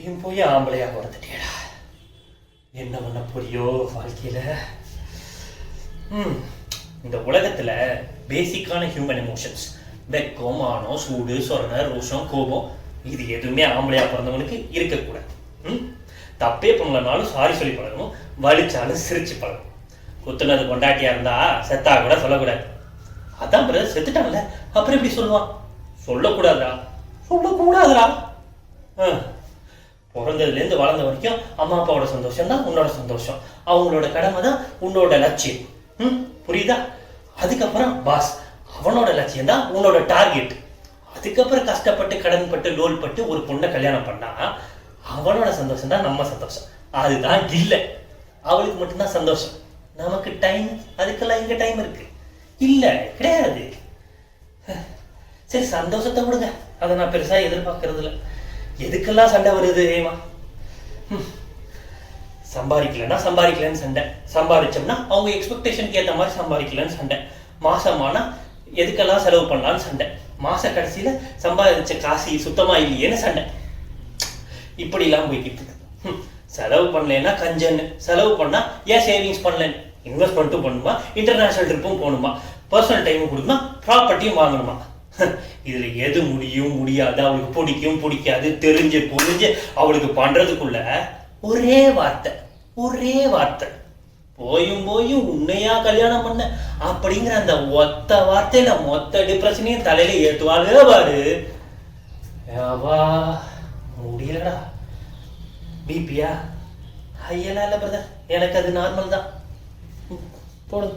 நீயும் போய் ஆம்பளையா பிறந்துட்டியடா. என்ன பண்ண போறியோ வாழ்க்கையில? இந்த உலகத்துல பேசிக்கான ஹியூமன் எமோஷன்ஸ், வெக்கம், மானம், சூடு, சொரணை, ரோஷம், கோபம், இது எதுவுமே ஆம்பளையா பிறந்தவனுக்கு இருக்கக்கூடாது. தப்பே பண்ணலனாலும் சாரி சொல்லி பழகணும், வலிச்சாலும் சிரிச்சு பழகணும். குத்துனது கொண்டாட்டியா இருந்தா செத்தா கூட சொல்லக்கூடாது. அதான் பிரதர் செத்துட்டாங்கல்ல, அப்புறம் எப்படி சொல்லுவான்? சொல்லக்கூடாதுடா, சொல்லக்கூடாதுடா. பிறந்ததுலேருந்து வளர்ந்த வரைக்கும் அம்மா அப்பாவோட சந்தோஷம் தான் உன்னோட சந்தோஷம், அவங்களோட கடமை தான் உன்னோட லட்சியம். புரியுதா? அதுக்கப்புறம் பாஸ், அவனோட லட்சியம் தான் உன்னோட டார்கெட். அதுக்கப்புறம் கஷ்டப்பட்டு கடன் பட்டு லோல் பட்டு ஒரு பொண்ணை கல்யாணம் பண்ணா அவனோட சந்தோஷம் தான் நம்ம சந்தோஷம். அதுதான் இல்லை, அவளுக்கு மட்டும்தான் சந்தோஷம். நமக்கு டைம், அதுக்கெல்லாம் எங்க டைம் இருக்கு? இல்லை, கிடையாது. சரி, சந்தோஷத்தை கொடுங்க, அதை நான் பெருசா எதிர்பார்க்கறது இல்லை. எதுக்கெல்லாம் சண்டை வருது ஏமா? சம்பாதிக்கலன்னு சண்டை, சம்பாதிச்சோம்னா அவங்க எக்ஸ்பெக்டேஷனுக்கு ஏற்ற மாதிரி சம்பாதிக்கலன்னு சண்டை, மாசமானா எதுக்கெல்லாம் செலவு பண்ணலான்னு சண்டை, மாச கடைசியில சம்பாதிச்ச காசு சுத்தமா இல்லையேன்னு சண்டை. இப்படி எல்லாம் போய்கிட்டு இருக்கு. செலவு பண்ணலன்னா கஞ்சன்னு, செலவு பண்ணா ஏன் சேவிங்ஸ் பண்ணலன்னு, இன்வெஸ்ட்மெண்ட்டும் பண்ணுமா, இன்டர்நேஷனல் ட்ரிப்பும் போகணுமா, பர்சனல் டைமும் கொடுக்கணுமா, ப்ராப்பர்ட்டியும் வாங்கணுமா. இதுல எது முடியும் முடியாது, அவளுக்கு பிடிக்கும் பிடிக்காது தெரிஞ்சு புரிஞ்சு அவளுக்கு பண்றதுக்குள்ள ஒரே வார்த்தை, போயும் உன்னையா கல்யாணம் பண்ண அப்படிங்கிற அந்த ஒத்த வார்த்தையில மொத்த டிப்ரெஷனையும் தலையில ஏற்றுவாளே பாரு. முடியலடா. பிபியா? ஐயெல்லாம் இல்லை பிரதர், எனக்கு அது நார்மல் தான். போடு.